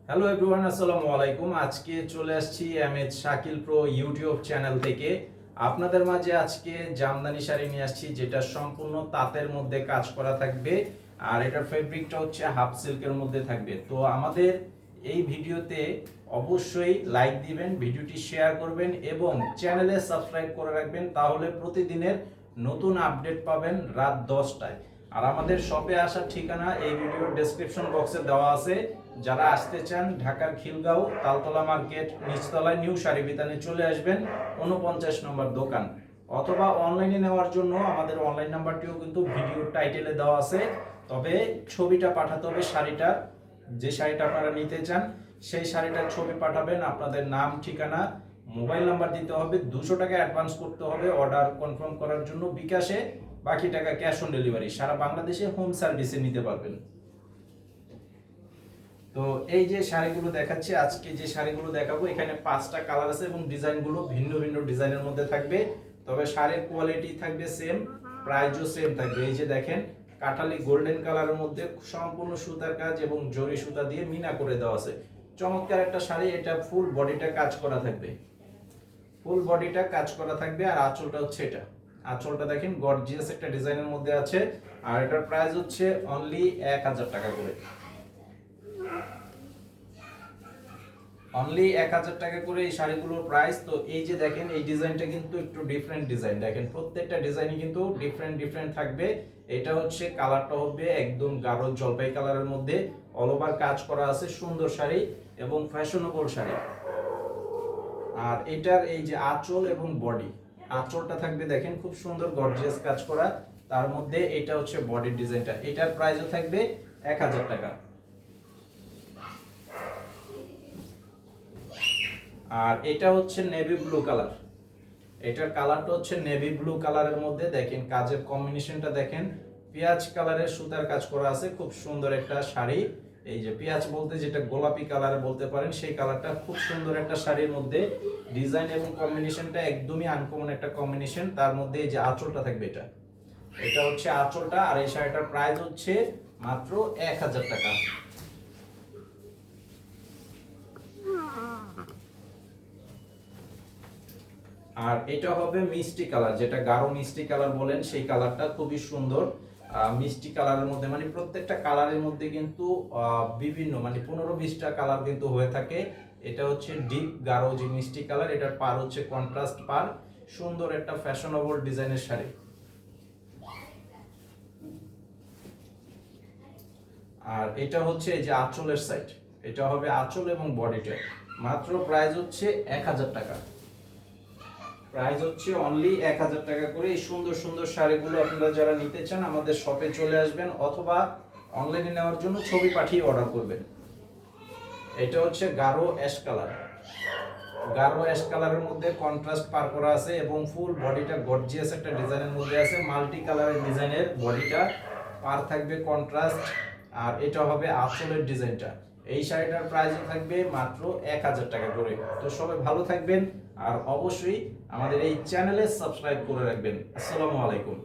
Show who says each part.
Speaker 1: Hello everyone, আসসালামু আলাইকুম। আজকে চলে আসছি MH Shakil pro YouTube channel থেকে। আপনাদের মাঝে আজকে জামদানি শাড়ি নিয়ে আসছি, যেটা সম্পূর্ণ তাঁতের মধ্যে কাজ করা থাকবে। আর এটার ফেব্রিকটা হচ্ছে হাফ সিল্কের মধ্যে থাকবে। তো আমাদের এই ভিডিওতে অবশ্যই লাইক দিবেন, ভিডিওটি শেয়ার করবেন এবং চ্যানেলে সাবস্ক্রাইব করে রাখবেন, তাহলে প্রতিদিনের নতুন আপডেট পাবেন রাত 10টায়। আর আমাদের শপে আসার ঠিকানা এই ভিডিওর ডেসক্রিপশন বক্সে দেওয়া আছে। যারা আসতে চান ঢাকার খিলগাঁও তালতলা মার্কেট নিচতলায় নিউ শাড়ি বিতানে চলে আসবেন, 49 নম্বর দোকান। অথবা অনলাইনে নেওয়ার জন্য আমাদের অনলাইন নাম্বারটিও কিন্তু ভিডিওর টাইটেলে দেওয়া আছে। তবে ছবিটা পাঠাতে হবে শাড়িটার, যে শাড়িটা আপনারা নিতে চান সেই শাড়িটার ছবি পাঠাবেন, আপনাদের নাম ঠিকানা মোবাইল নাম্বার দিতে হবে, 200 টাকা অ্যাডভান্স করতে হবে অর্ডার কনফার্ম করার জন্য বিকাশে, বাকি টাকা ক্যাশ অন ডেলিভারি। সারা বাংলাদেশে হোম সার্ভিসে নিতে পারবেন। তো এই যে শাড়িগুলো দেখাচ্ছি, আজকে যে শাড়িগুলো দেখাবো এখানে 5টা কালার আছে এবং ডিজাইনগুলো ভিন্ন ভিন্ন ডিজাইনের মধ্যে থাকবে। তবে শাড়ির কোয়ালিটি থাকবে সেম, প্রাইসও সেম থাকবে। এই যে দেখেন, কাঠালি গোল্ডেন কালারের মধ্যে সম্পূর্ণ সুতার কাজ এবং জরি সুতা দিয়ে মিনা করে দেওয়া আছে। চমৎকার একটা শাড়ি। এটা ফুল বডিটা কাজ করা থাকবে, ফুল বডিটা কাজ করা থাকবে। আর আঁচলটা হচ্ছে এটা, আঁচলটা দেখেন গর্জিয়াস একটা ডিজাইনের মধ্যে আছে। আর এটার প্রাইস হচ্ছে অনলি 1000 টাকা করে, অনলি 1000 টাকা করে এই শাড়িগুলোর প্রাইস। তো এই যে দেখেন, এই ডিজাইনটা কিন্তু একটু ডিফারেন্ট ডিজাইন। দেখেন প্রত্যেকটা ডিজাইনই কিন্তু ডিফারেন্ট ডিফারেন্ট থাকবে। এটা হচ্ছে কালারটা হবে একদম গাঢ় জলপাই কালারের মধ্যে, অল ওভার কাজ করা আছে। সুন্দর শাড়ি এবং ফ্যাশনেবল শাড়ি। আর এটার এই যে আঁচল এবং বডি, আঁচলটা থাকবে দেখেন খুব সুন্দর গর্জিয়াস কাজ করা। তার মধ্যে এটা হচ্ছে বডির ডিজাইনটা। এটার প্রাইসও থাকবে 1000 টাকা। আর এটা হচ্ছে নেভি ব্লু কালার। এটার কালারটা হচ্ছে নেভি ব্লু কালারের মধ্যে দেখেন কাজের কম্বিনেশনটা দেখেন, পেঁয়াজ কালারের সুতার কাজ করা আছে। খুব সুন্দর একটা শাড়ি। এই যে পেঁয়াজ বলতে যেটা গোলাপি কালার বলতে পারেন, সেই কালারটা খুব সুন্দর একটা শাড়ির মধ্যে। ডিজাইন এবং কম্বিনেশনটা একদমই আনকমন একটা কম্বিনেশন। তার মধ্যে এই যে আঁচলটা থাকবে, এটা এটা হচ্ছে আঁচলটা। আর এই শাড়িটার প্রাইস হচ্ছে মাত্র 1000 টাকা। আর এটা হবে মিষ্টি কালার, যেটা গাঢ় মিষ্টি কালার বলেন, সেই কালারটা খুবই সুন্দর। মিষ্টি কালারের মধ্যে মানে প্রত্যেকটা কালারের মধ্যে কিন্তু বিভিন্ন মানে 15-20টা কালার কিন্তু হয়ে থাকে। এটা হচ্ছে ডিপ গাঢ় যে মিষ্টি কালার। এটার পার হচ্ছে কন্ট্রাস্ট পার। সুন্দর একটা ফ্যাশনেবল ডিজাইনের শাড়ি। আর এটা হচ্ছে এই যে আঁচলের সাইড, এটা হবে আঁচল এবং বডিটা। মাত্র প্রাইস হচ্ছে 1000 টাকা। প্রাইস হচ্ছে অনলি 1000 টাকা করে। এই সুন্দর সুন্দর শাড়িগুলো আপনারা যারা নিতে চান আমাদের শপে চলে আসবেন, অথবা অনলাইনে নেওয়ার জন্য ছবি পাঠিয়ে অর্ডার করবেন। এটা হচ্ছে গাঢ় অ্যাশ কালার, গাঢ় অ্যাশ কালারের মধ্যে কন্ট্রাস্ট পার করা আছে এবং ফুল বডিটা গর্জিয়াস একটা ডিজাইনের মধ্যে আছে। মাল্টি কালারের ডিজাইনের বডিটা, পার থাকবে কন্ট্রাস্ট। আর এটা হবে আঁচলের ডিজাইনটা। এই শাড়িটার প্রাইস থাকবে মাত্র 1000 টাকা করে। তো সবাই ভালো থাকবেন আর অবশ্যই আমাদের এই চ্যানেলে সাবস্ক্রাইব করে রাখবেন। আসসালামু আলাইকুম।